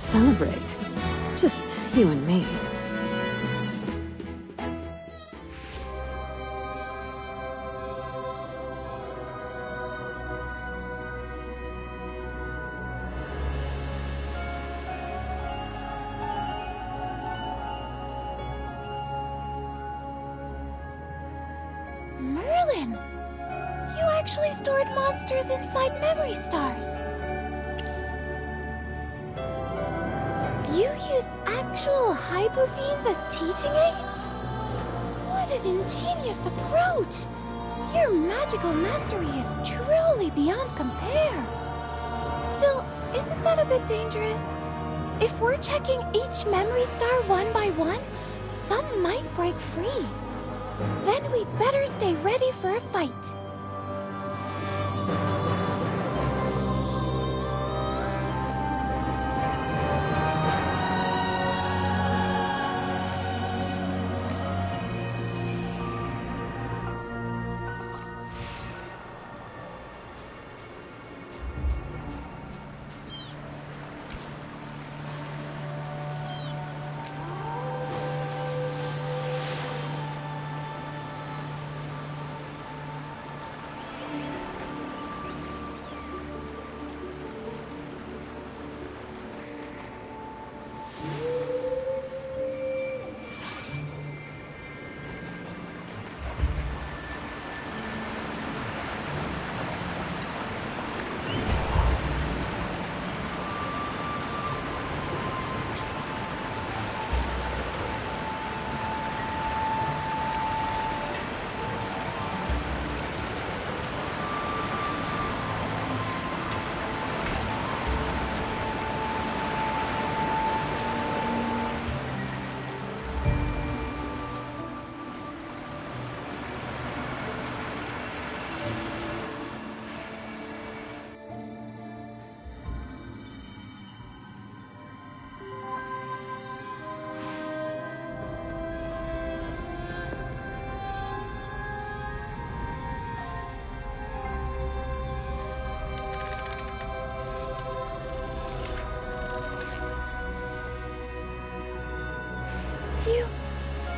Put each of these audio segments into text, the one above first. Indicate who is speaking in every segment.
Speaker 1: celebrate. Just you and me.
Speaker 2: Merlin! You actually stored monsters inside memory stars. You used actual hypofiends as teaching aids? What an ingenious approach! Your magical mastery is truly beyond compare. Still, isn't that a bit dangerous? If we're checking each memory star one by one, some might break free. Then we'd better stay ready for a fight.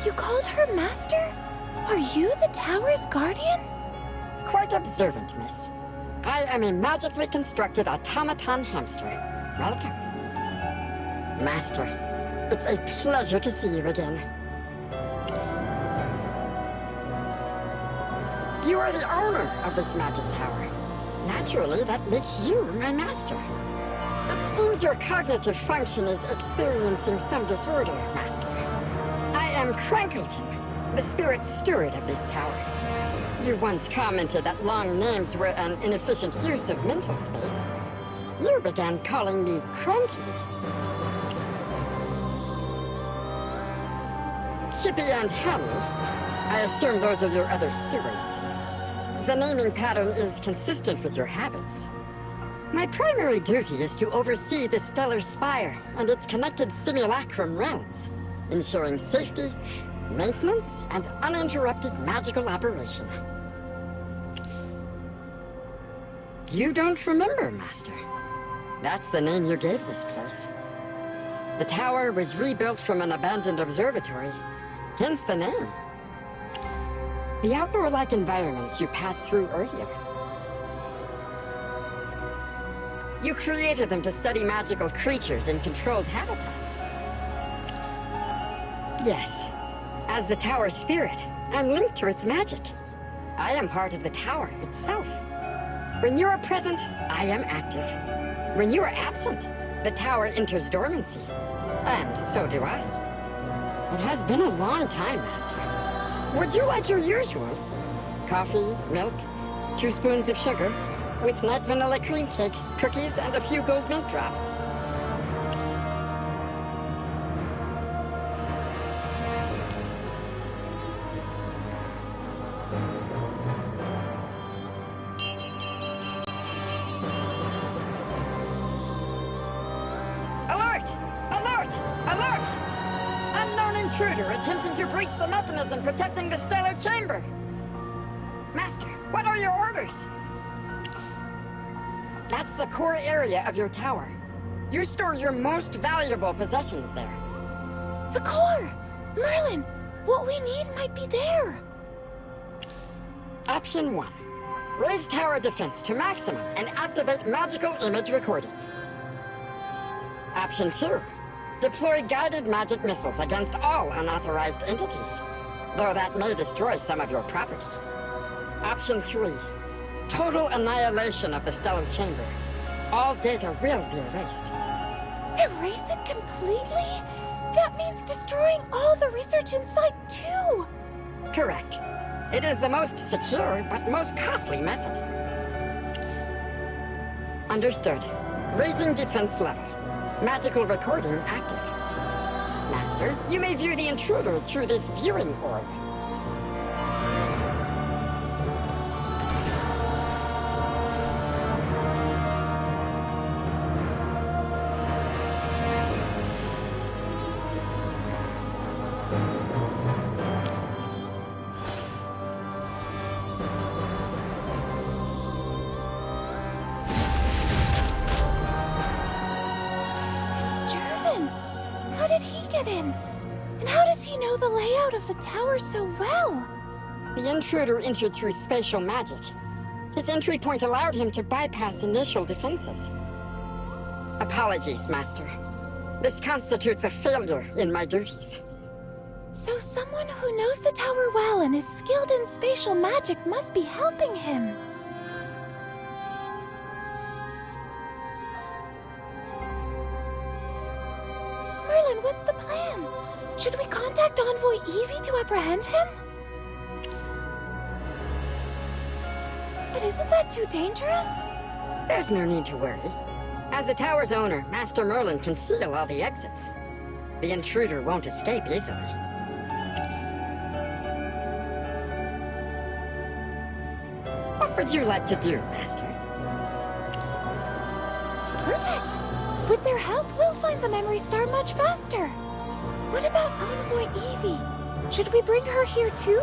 Speaker 2: You called her master? Are you the tower's guardian?
Speaker 3: Quite observant, miss. I am a magically constructed automaton hamster. Welcome. Master, it's a pleasure to see you again. You are the owner of this magic tower. Naturally, that makes you my master. It seems your cognitive function is experiencing some disorder, Master. I am Crankleton, the spirit steward of this tower. You once commented that long names were an inefficient use of mental space. You began calling me Cranky. Chippy and Hammy, I assume those are your other stewards. The naming pattern is consistent with your habits. My primary duty is to oversee the Stellar Spire and its connected simulacrum realms, ensuring safety, maintenance, and uninterrupted magical operation. You don't remember, Master. That's the name you gave this place. The tower was rebuilt from an abandoned observatory, hence the name. The outdoor-like environments you passed through earlier. You created them to study magical creatures in controlled habitats. Yes, as the tower's spirit, I'm linked to its magic. I am part of the tower itself. When you are present, I am active. When you are absent, the tower enters dormancy. And so do I. It has been a long time, Master. Would you like your usual? Coffee, milk, 2 spoons of sugar, with night vanilla cream cake, cookies, and a few gold mint drops. Alert! Alert! Alert! Unknown intruder attempting to breach the mechanism protecting the stellar chamber. Master, what are your orders? That's the core area of your tower. You store your most valuable possessions there.
Speaker 2: The core! Merlin, what we need might be there.
Speaker 3: Option 1. Raise tower defense to maximum and activate magical image recording. Option 2. Deploy guided magic missiles against all unauthorized entities, though that may destroy some of your property. Option 3. Total annihilation of the stellar chamber. All data will be erased.
Speaker 2: Erase it completely? That means destroying all the research inside too!
Speaker 3: Correct. It is the most secure, but most costly method. Understood. Raising defense level. Magical recording active. Master, you may view the intruder through this viewing orb.
Speaker 2: How did he get in? And how does he know the layout of the tower so well?
Speaker 3: The intruder entered through spatial magic. His entry point allowed him to bypass initial defenses. Apologies, Master. This constitutes a failure in my duties.
Speaker 2: So someone who knows the tower well and is skilled in spatial magic must be helping him. Merlin, what's the plan? Should we contact Envoy Evie to apprehend him? But isn't that too dangerous?
Speaker 3: There's no need to worry. As the tower's owner, Master Merlin can seal all the exits. The intruder won't escape easily. What would you like to do, Master?
Speaker 2: Perfect! With their help, we'll find the Memory Star much faster. What about Envoy Evie? Should we bring her here too?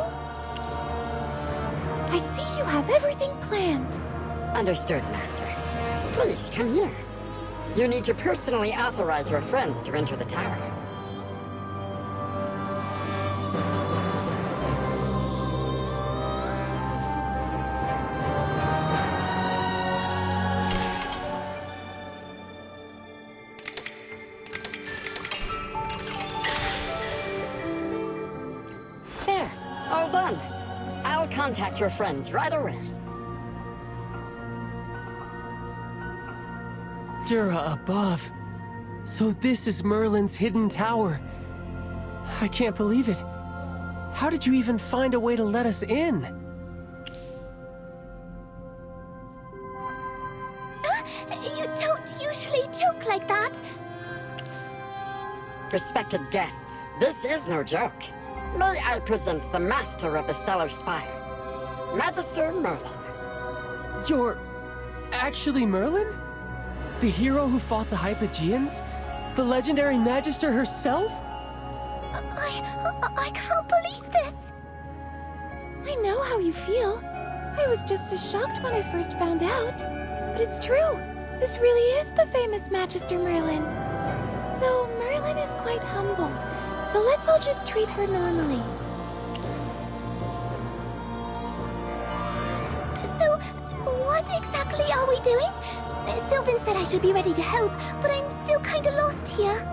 Speaker 2: I see you have everything planned.
Speaker 3: Understood, Master. Please, come here. You need to personally authorize your friends to enter the tower. There, all done. I'll contact your friends right away.
Speaker 4: Dura above. So this is Merlin's hidden tower. I can't believe it. How did you even find a way to let us in?
Speaker 2: You don't usually joke like that.
Speaker 3: Respected guests, this is no joke. May I present the master of the Stellar Spire, Magister Merlin.
Speaker 4: You're actually Merlin? The hero who fought the Hypogeans? The legendary Magister herself?
Speaker 2: I can't believe this. I know how you feel. I was just as shocked when I first found out. But it's true. This really is the famous Magister Merlin. Though Merlin is quite humble, so let's all just treat her normally. So, what exactly are we doing? Sylvan said I should be ready to help, but I'm still kinda lost here.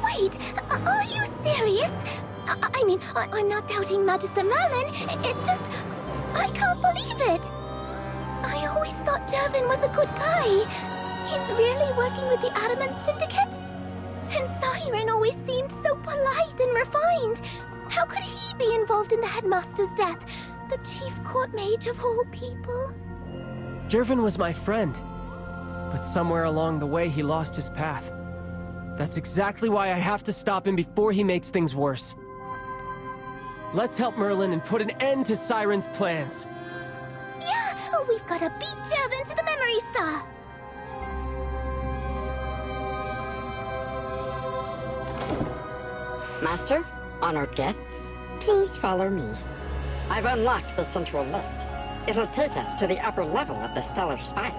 Speaker 2: Wait, are you serious? I mean, I'm not doubting Magister Merlin, it's just... I can't believe it! I always thought Jervin was a good guy. He's really working with the Adamant Syndicate? And Sahirin always seemed so polite and refined. How could he be involved in the headmaster's death? The chief court mage of all people?
Speaker 4: Jervin was my friend. But somewhere along the way, he lost his path. That's exactly why I have to stop him before he makes things worse. Let's help Merlin and put an end to Siren's plans.
Speaker 2: Yeah! We've gotta beat Jervin to the Memory Star!
Speaker 3: Master, honored guests, please follow me. I've unlocked the central lift. It'll take us to the upper level of the Stellar Spire.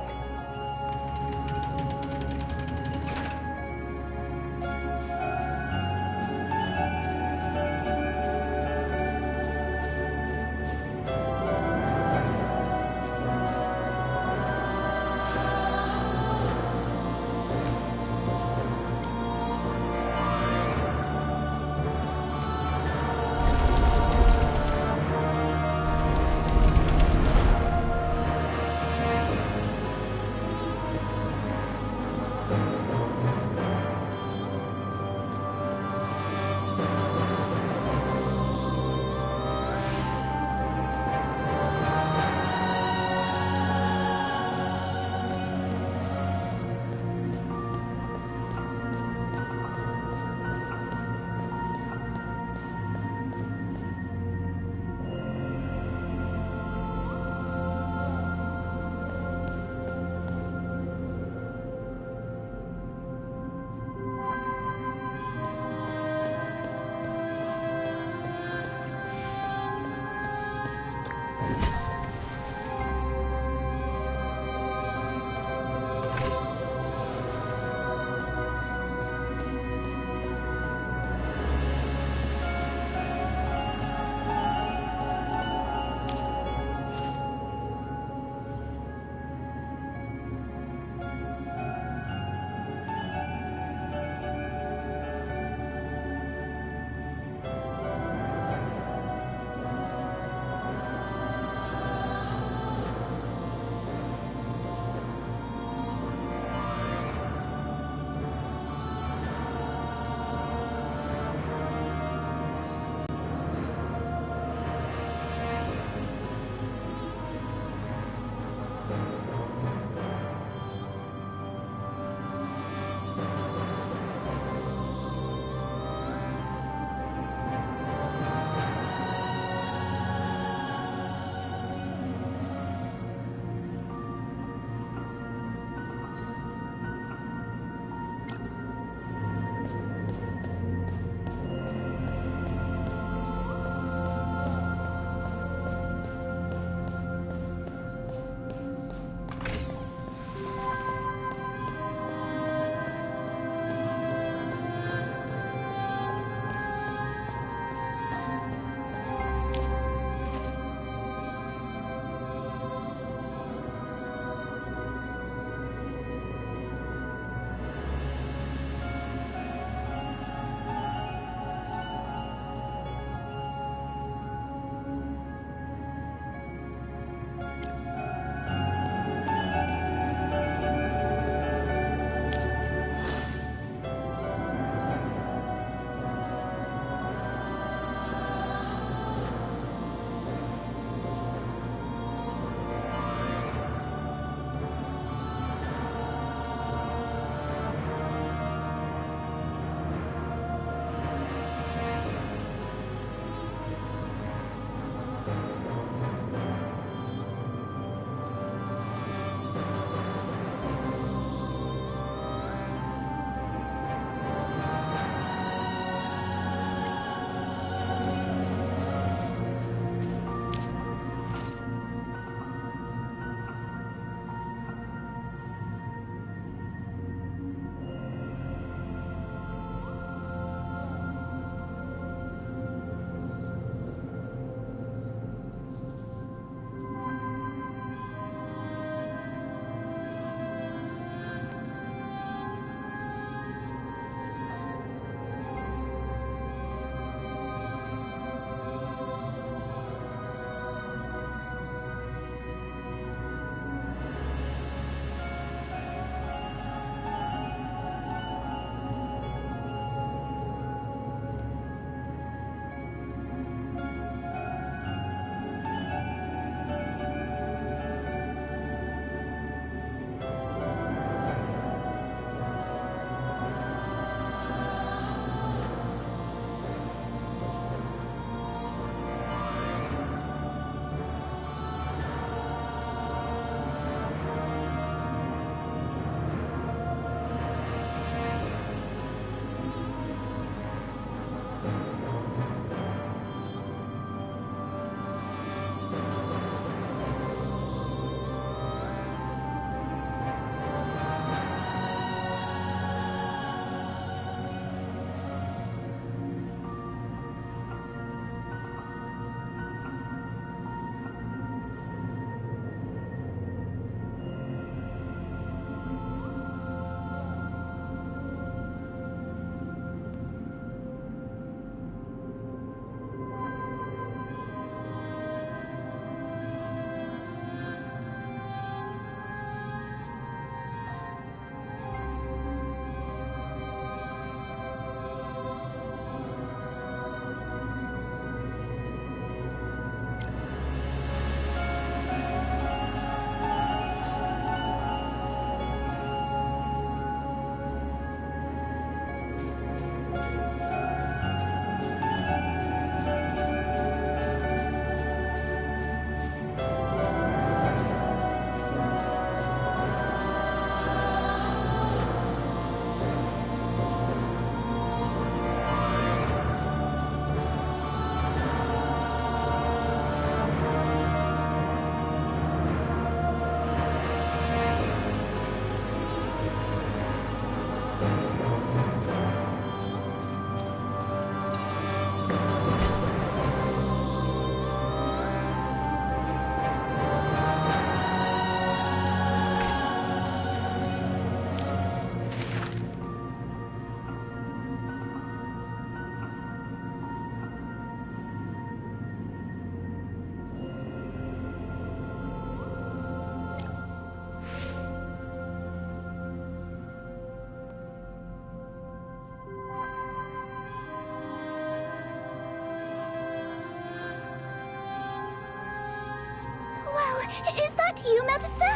Speaker 2: Is that you, Magister?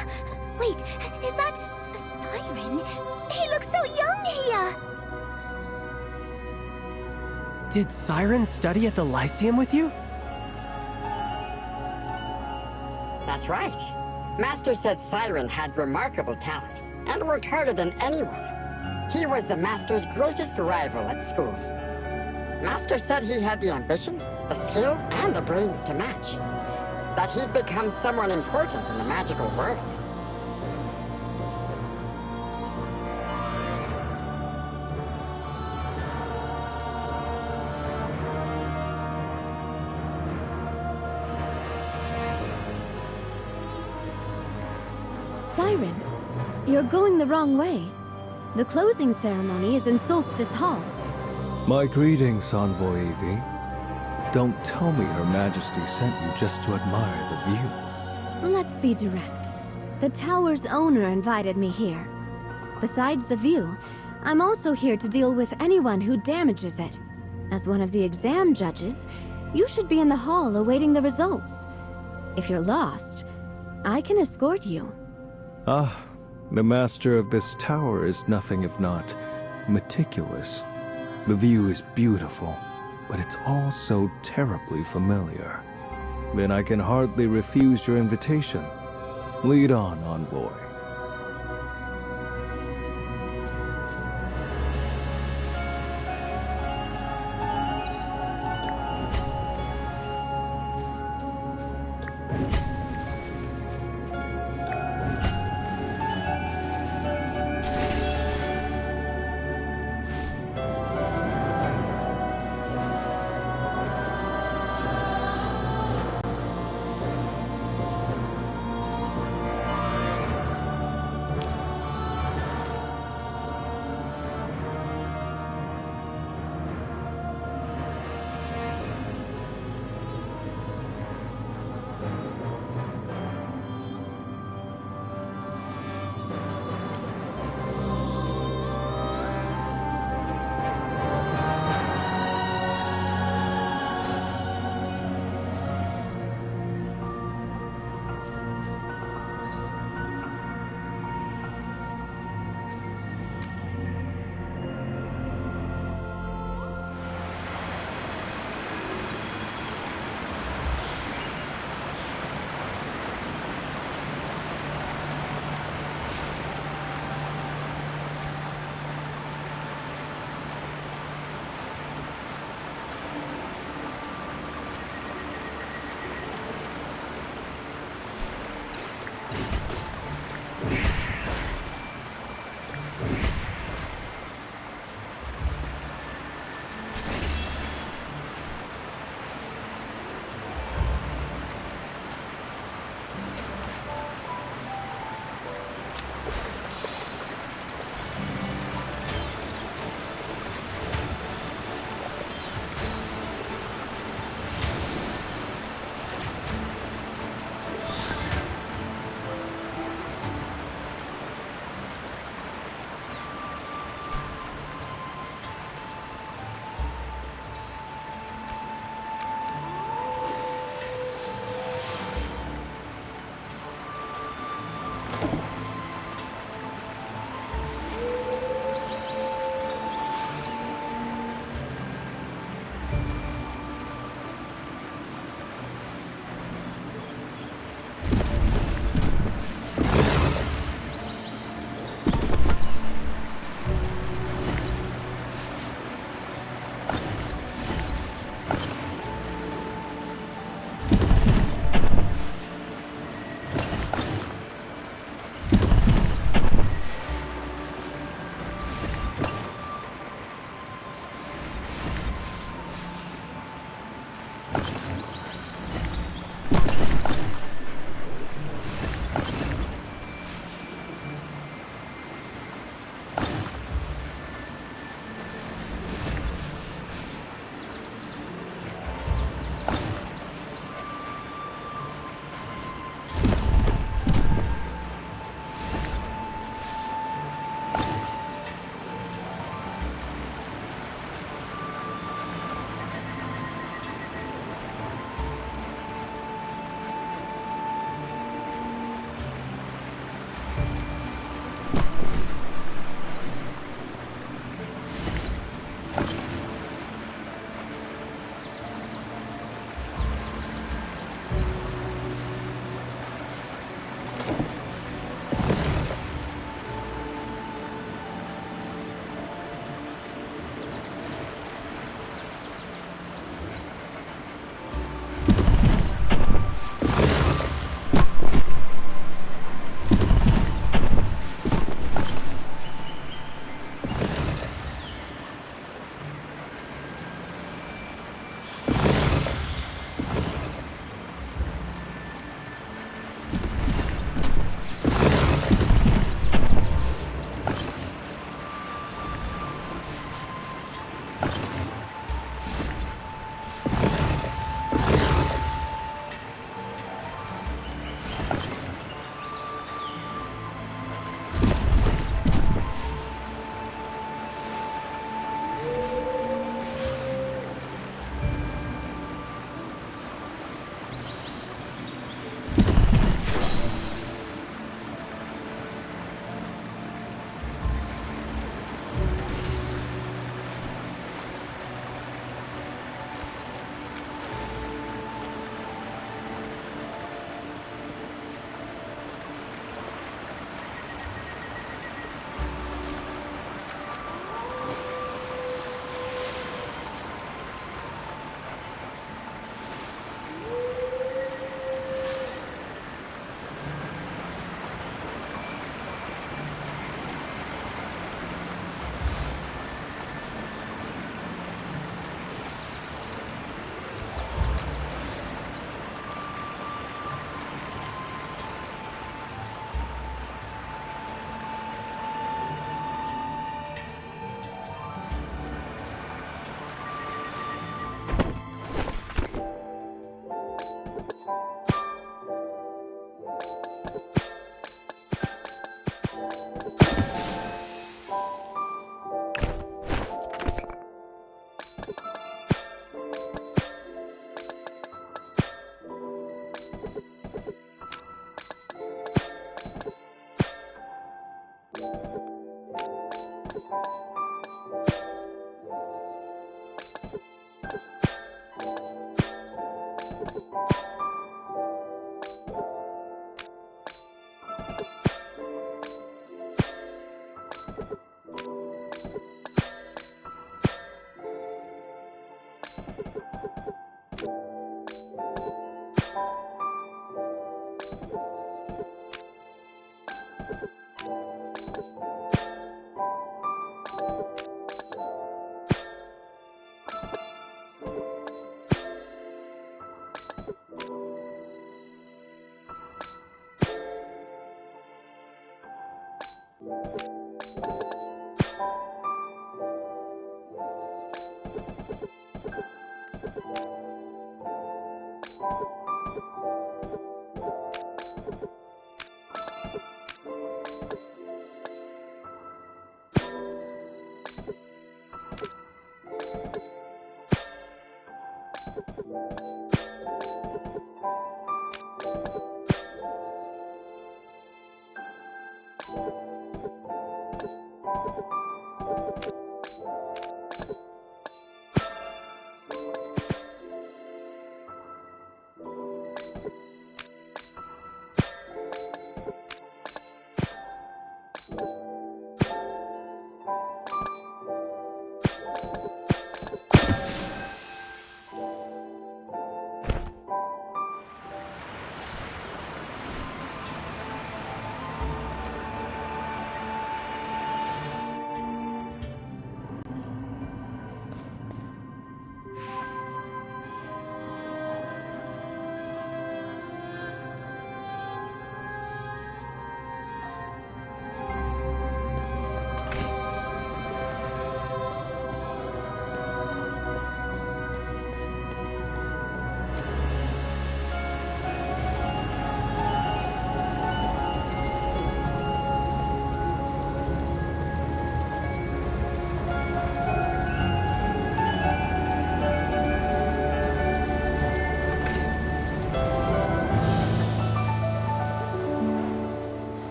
Speaker 2: Wait, is that a Siren? He looks so young here!
Speaker 4: Did Siren study at the Lyceum with you?
Speaker 3: That's right. Master said Siren had remarkable talent and worked harder than anyone. He was the Master's greatest rival at school. Master said he had the ambition, the skill, and the brains to match. That he'd become someone important in the magical world.
Speaker 1: Siren, you're going the wrong way. The closing ceremony is in Solstice Hall.
Speaker 5: My greetings, Envoy Evie. Don't tell me Her Majesty sent you just to admire the view.
Speaker 1: Let's be direct. The tower's owner invited me here. Besides the view, I'm also here to deal with anyone who damages it. As one of the exam judges, you should be in the hall awaiting the results. If you're lost, I can escort you.
Speaker 5: Ah, the master of this tower is nothing if not meticulous. The view is beautiful, but it's all so terribly familiar. Then I can hardly refuse your invitation. Lead on, Envoy.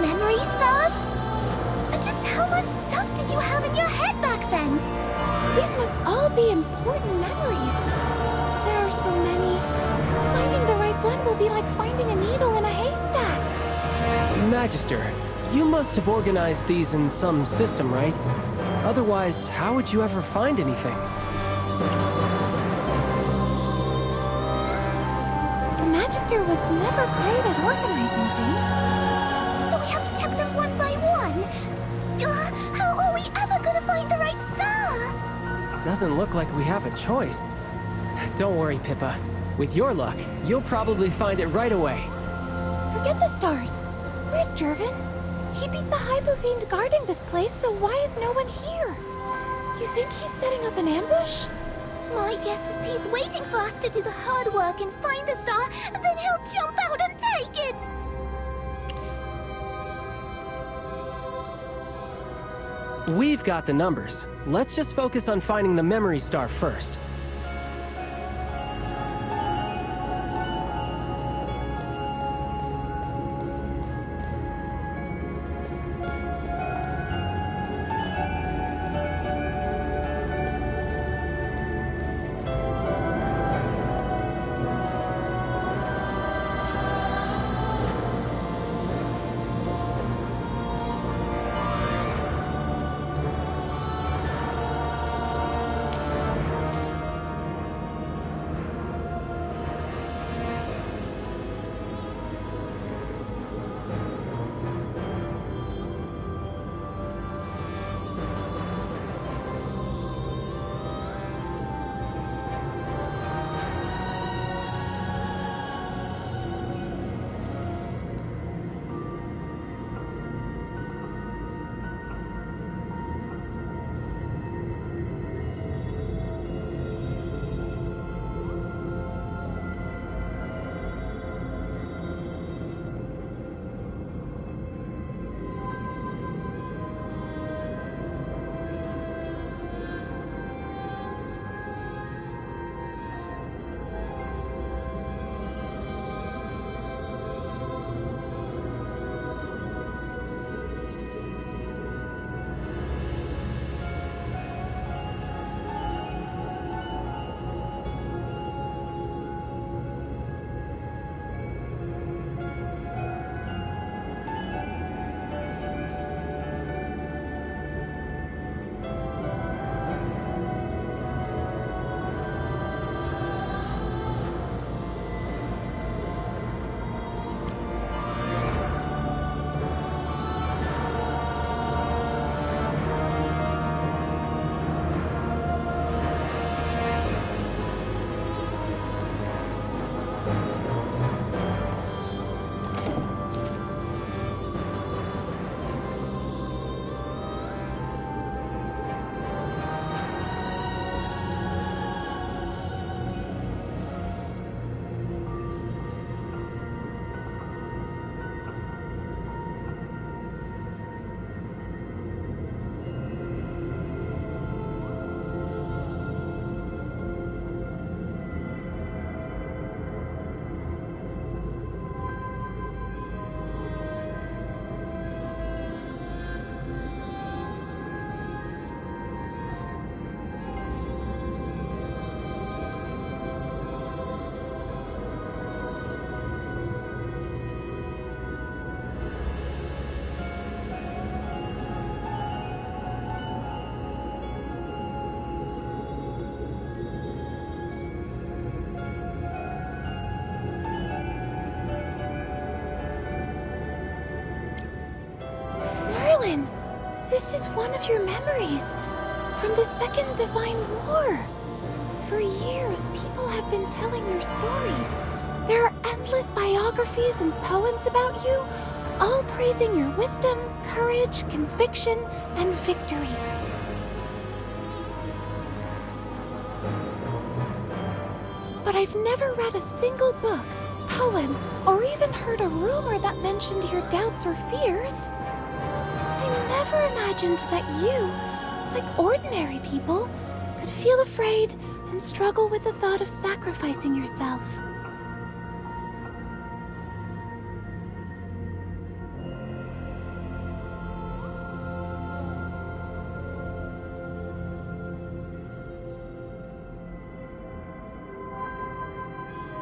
Speaker 2: memory stars? Just how much stuff did you have in your head back then? These must all be important memories. There are so many. Finding the right one will be like finding a needle in a haystack.
Speaker 4: Magister, you must have organized these in some system, right? Otherwise, how would you ever find anything?
Speaker 2: The Magister was never great at organizing things. So we have to check them one by one? How are we ever gonna find the right star?
Speaker 4: Doesn't look like we have a choice. Don't worry, Pippa. With your luck, you'll probably find it right away.
Speaker 2: Forget the stars. Where's Jervin? He beat the Hypofiend guarding this place, so why is no one here? You think he's setting up an ambush? My guess is he's waiting for us to do the hard work and find the star, and then he'll jump out and take it!
Speaker 4: We've got the numbers. Let's just focus on finding the memory star first.
Speaker 2: This is one of your memories from the Second Divine War. For years, people have been telling your story. There are endless biographies and poems about you, all praising your wisdom, courage, conviction, and victory. But I've never read a single book, poem, or even heard a rumor that mentioned your doubts or fears. I never imagined that you, like ordinary people, could feel afraid and struggle with the thought of sacrificing yourself.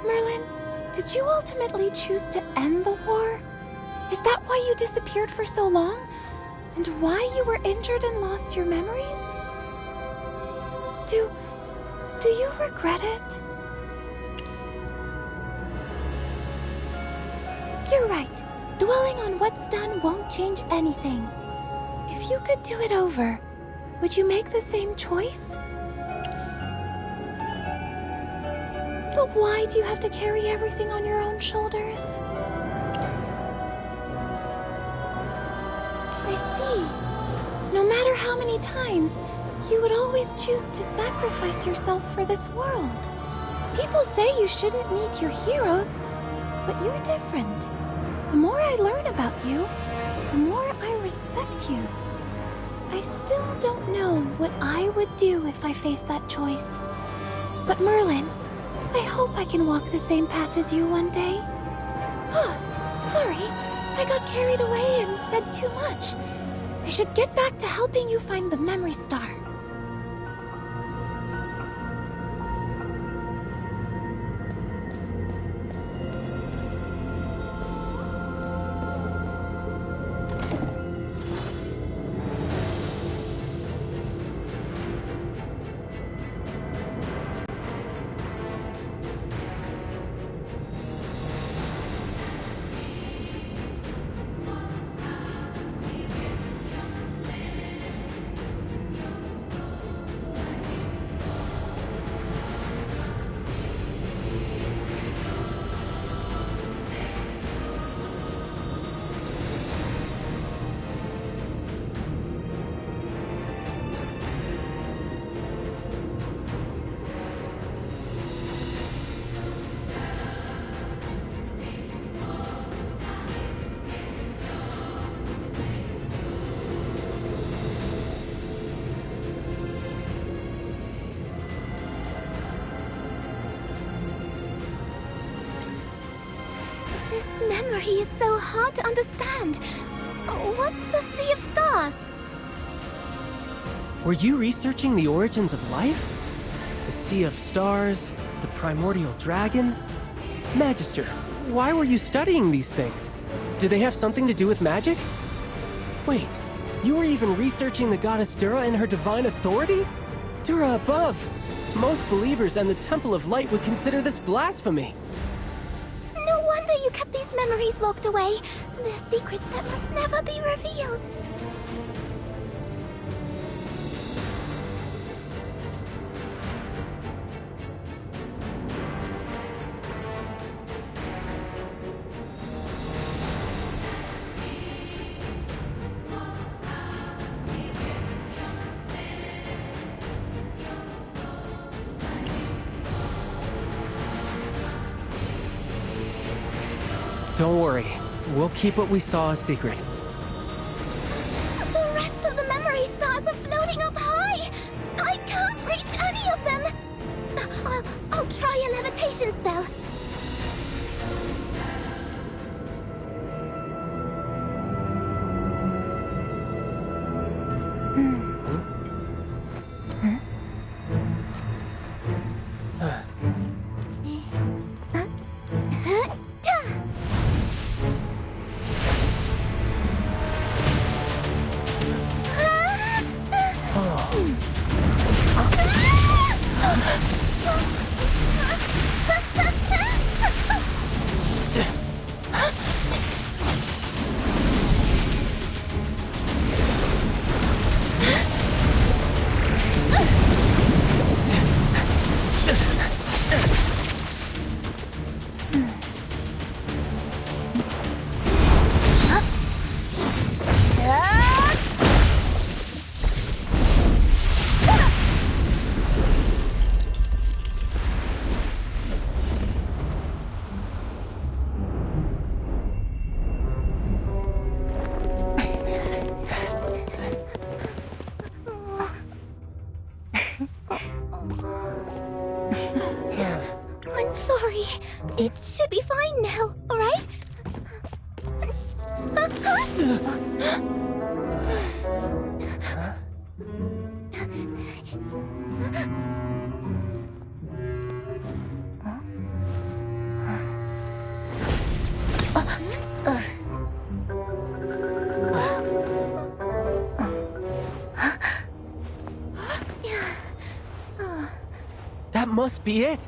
Speaker 2: Merlin, did you ultimately choose to end the war? Is that why you disappeared for so long? And why you were injured and lost your memories? Do you regret it? You're right. Dwelling on what's done won't change anything. If you could do it over, would you make the same choice? But why do you have to carry everything on your own shoulders? I see. No matter how many times, you would always choose to sacrifice yourself for this world. People say you shouldn't meet your heroes, but you're different. The more I learn about you, the more I respect you. I still don't know what I would do if I faced that choice. But Merlin, I hope I can walk the same path as you one day. Oh, sorry. I got carried away and said too much. I should get back to helping you find the memory star.
Speaker 1: This memory is so hard to understand. What's the Sea of Stars?
Speaker 4: Were you researching the origins of life? The Sea of Stars, the primordial dragon? Magister, why were you studying these things? Do they have something to do with magic? Wait, you were even researching the goddess Dura and her divine authority? Dura above! Most believers and the Temple of Light would consider this blasphemy.
Speaker 1: No wonder you kept these memories locked away. They're secrets that must never be revealed.
Speaker 4: Don't worry, we'll keep what we saw a secret.
Speaker 1: The rest of the memory stars are floating up high. I can't reach any of them. I'll try a levitation spell. I'm sorry. It should be fine now, alright?
Speaker 4: must be it.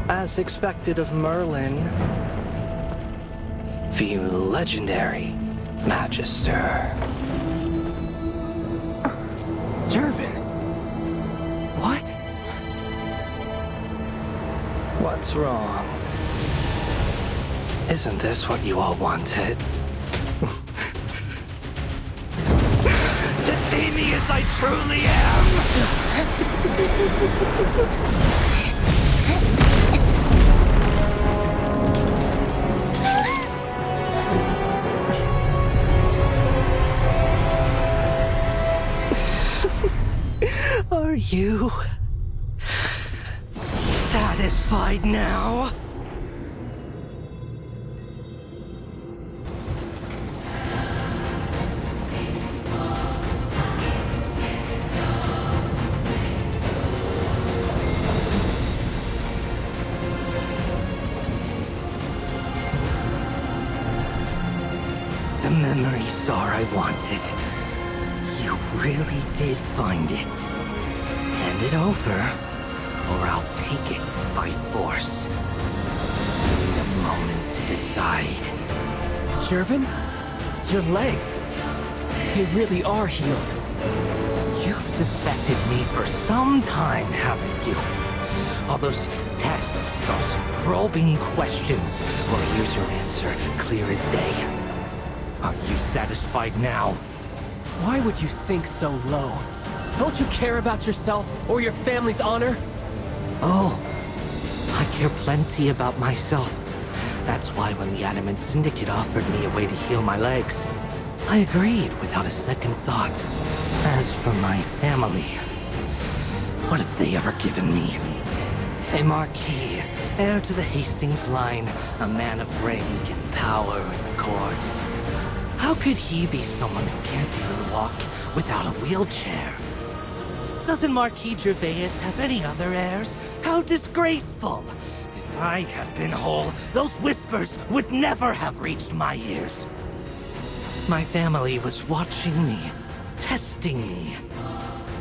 Speaker 6: As expected of Merlin, the legendary Magister.
Speaker 4: Jervin! What?
Speaker 6: What's wrong? Isn't this what you all wanted? To see me as I truly am! Are you satisfied now? The memory star I wanted. You really did find it. Hand it over, or I'll take it by force. Need a moment to decide.
Speaker 4: Jervin? Your legs. They really are healed.
Speaker 6: You've suspected me for some time, haven't you? All those tests, those probing questions. Well, here's your answer, clear as day. Are you satisfied now?
Speaker 4: Why would you sink so low? Don't you care about yourself or your family's honor?
Speaker 6: Oh, I care plenty about myself. That's why when the Adamant Syndicate offered me a way to heal my legs, I agreed without a second thought. As for my family, what have they ever given me? A Marquis, heir to the Hastings line, a man of rank and power in the court. How could he be someone who can't even walk without a wheelchair? Doesn't Marquis Gervais have any other heirs? How disgraceful! If I had been whole, those whispers would never have reached my ears. My family was watching me, testing me.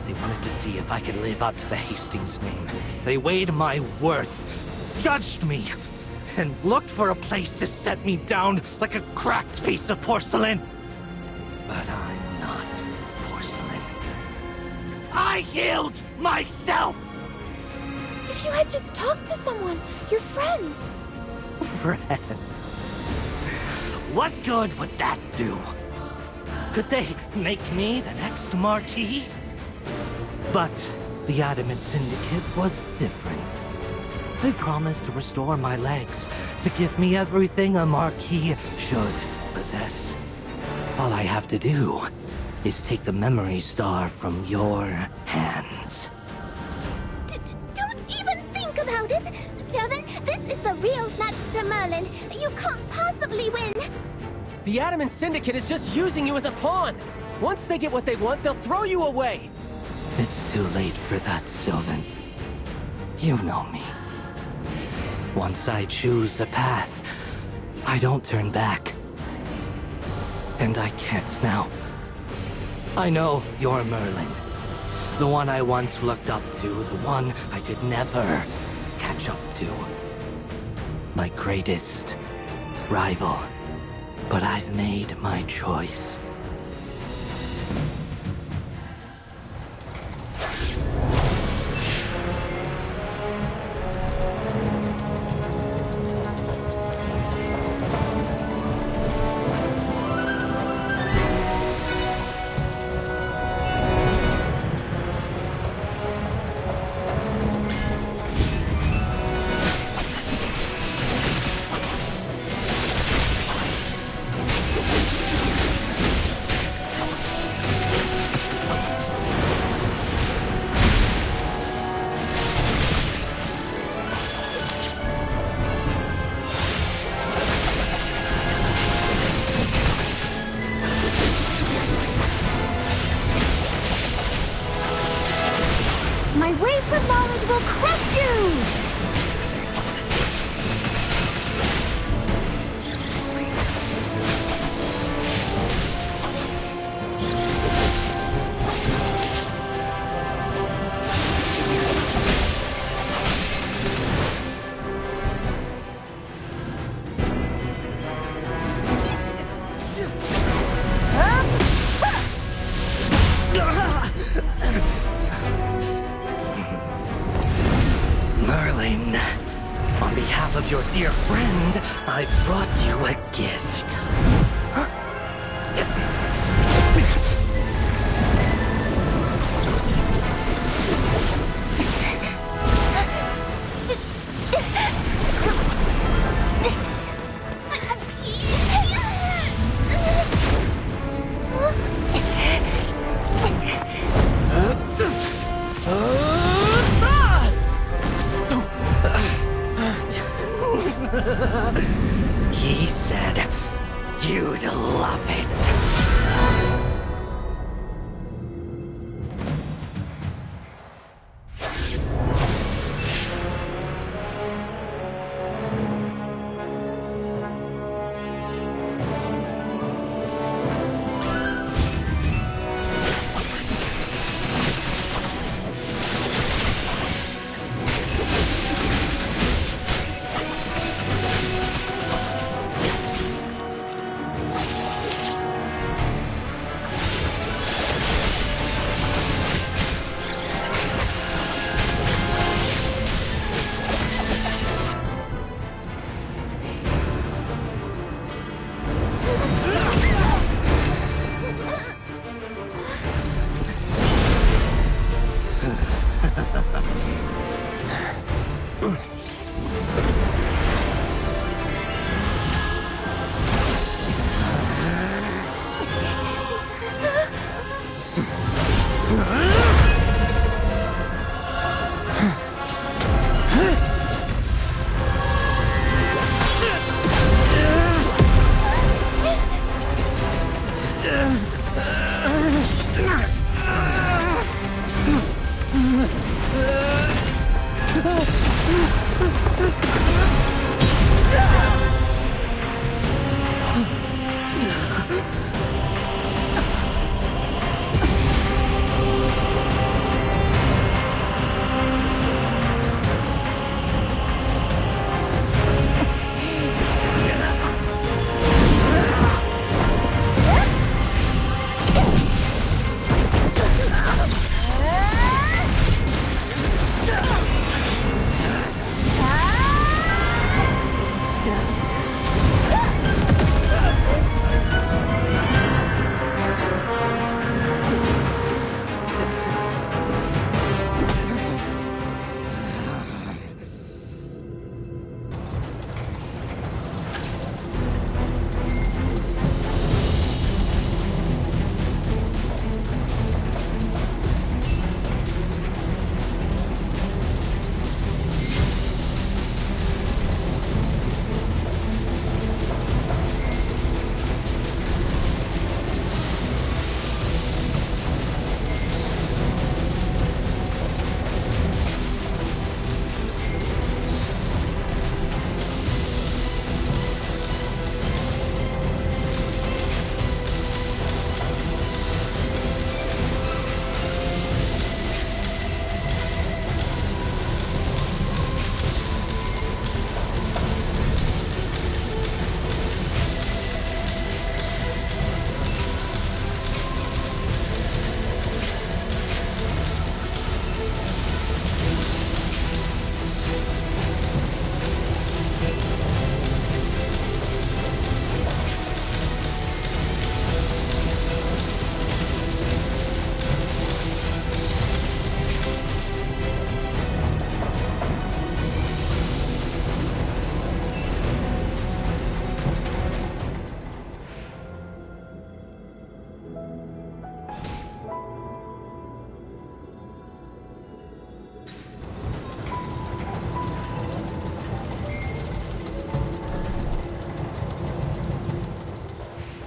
Speaker 6: They wanted to see if I could live up to the Hastings name. They weighed my worth, judged me, and looked for a place to set me down like a cracked piece of porcelain. But I'm not porcelain. I healed myself!
Speaker 2: If you had just talked to someone, your friends.
Speaker 6: Friends. What good would that do? Could they make me the next Marquis? But the Adamant Syndicate was different. They promised to restore my legs, to give me everything a Marquis should possess. All I have to do is take the memory star from your hands.
Speaker 2: Don't even think about it! Jervin, this is the real Magister Merlin. You can't possibly win!
Speaker 4: The Adamant Syndicate is just using you as a pawn. Once they get what they want, they'll throw you away.
Speaker 6: It's too late for that, Sylvan. You know me. Once I choose a path, I don't turn back. And I can't now. I know you're Merlin. The one I once looked up to, the one I could never catch up to. My greatest rival. But I've made my choice.
Speaker 2: will crush you!
Speaker 6: Merlin, on behalf of your dear friend, I've brought you a gift. He said you'd love it.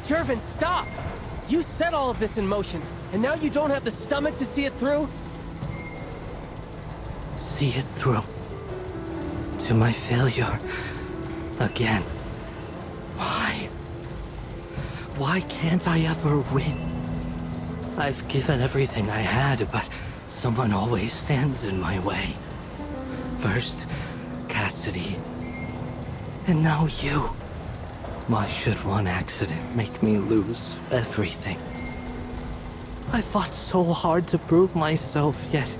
Speaker 4: Jervin, stop! You set all of this in motion, and now you don't have the stomach to see it through?
Speaker 6: see it through. To my failure. Again. Why? Why can't I ever win? I've given everything I had, but someone always stands in my way. First, Cassidy. And now you. Why should one accident make me lose everything? I fought so hard to prove myself, yet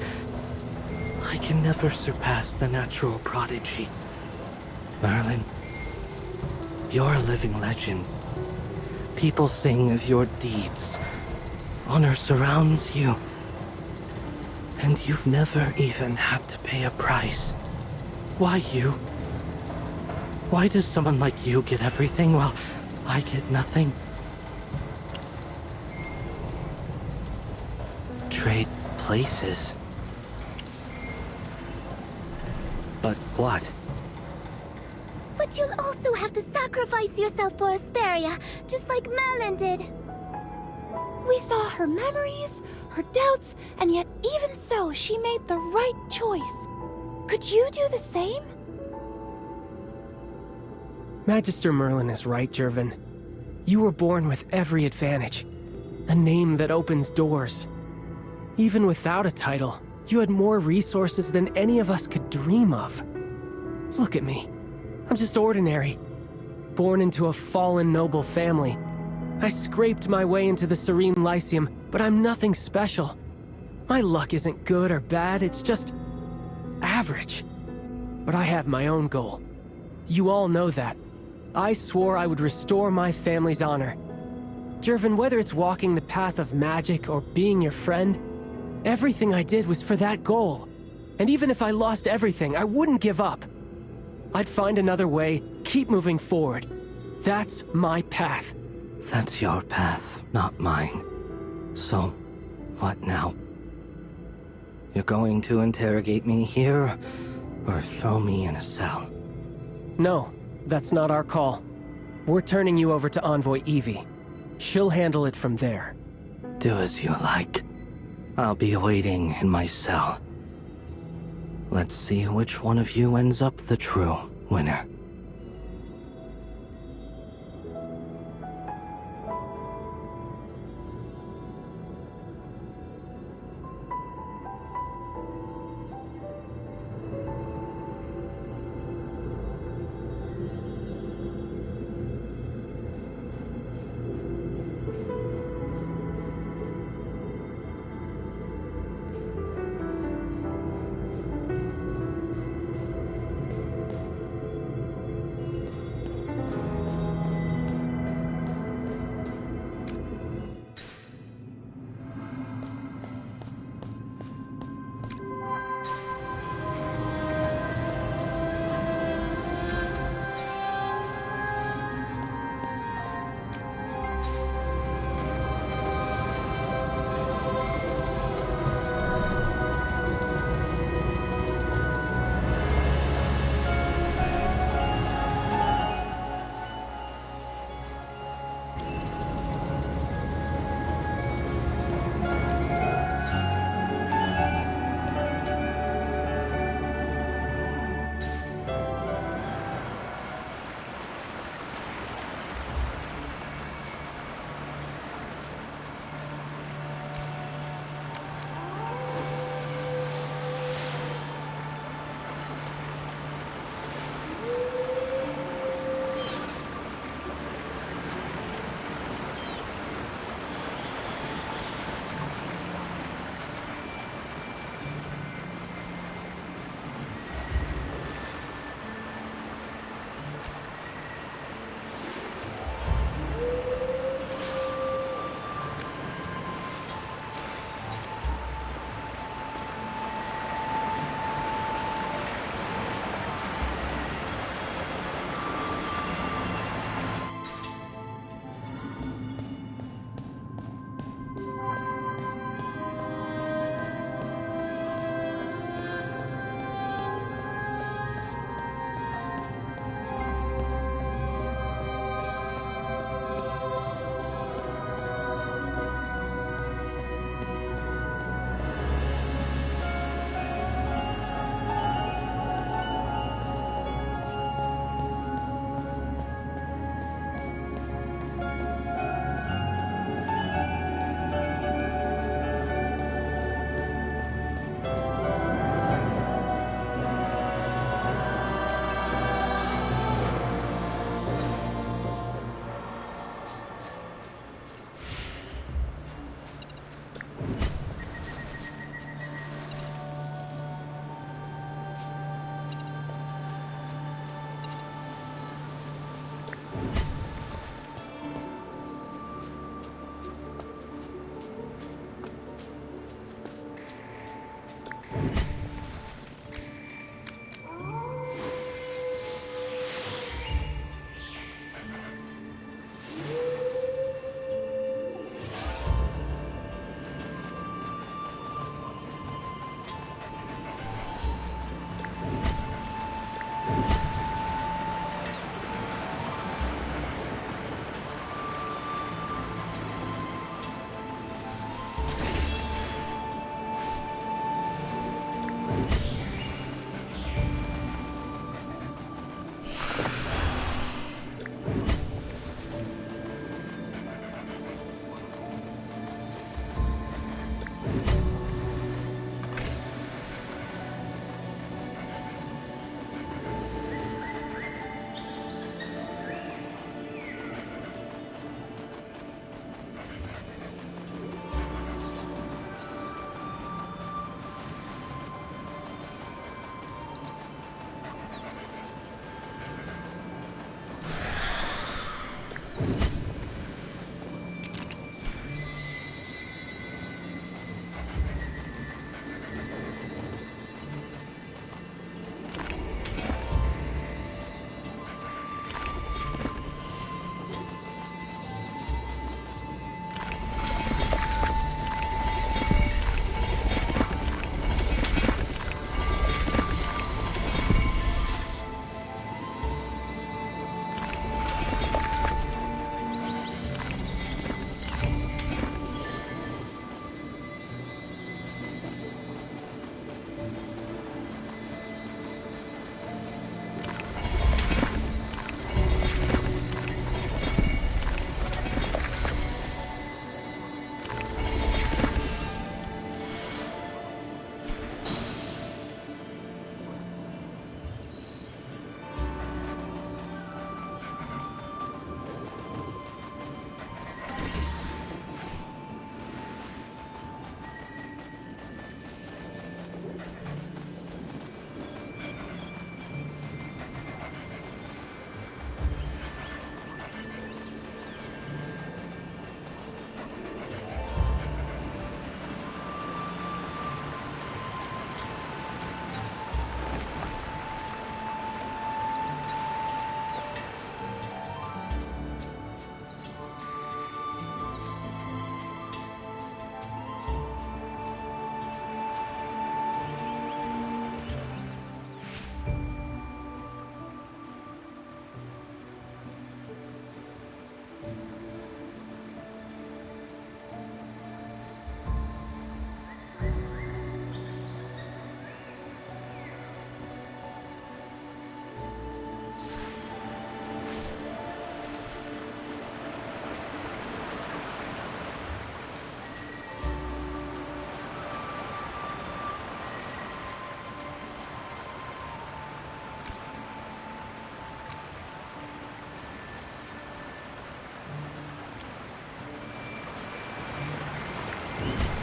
Speaker 6: I can never surpass the natural prodigy. Merlin, you're a living legend. People sing of your deeds. Honor surrounds you. And you've never even had to pay a price. Why you? Why does someone like you get everything while I get nothing? Trade places. But what?
Speaker 2: But you'll also have to sacrifice yourself for Asperia, just like Merlin did. We saw her memories, her doubts, and yet even so, she made the right choice. Could you do the same?
Speaker 4: Magister Merlin is right, Jervin. You were born with every advantage. A name that opens doors. Even without a title, you had more resources than any of us could dream of. Look at me. I'm just ordinary. Born into a fallen noble family. I scraped my way into the Serene Lyceum, but I'm nothing special. My luck isn't good or bad, it's just average. But I have my own goal. You all know that. I swore I would restore my family's honor. Jervin, whether it's walking the path of magic or being your friend, everything I did was for that goal. And even if I lost everything, I wouldn't give up. I'd find another way, keep moving forward. That's my path.
Speaker 6: That's your path, not mine. So, what now? You're going to interrogate me here, or throw me in a cell?
Speaker 4: No, that's not our call. We're turning you over to Envoy Evie. She'll handle it from there.
Speaker 6: Do as you like. I'll be waiting in my cell. Let's see which one of you ends up the true winner.
Speaker 5: you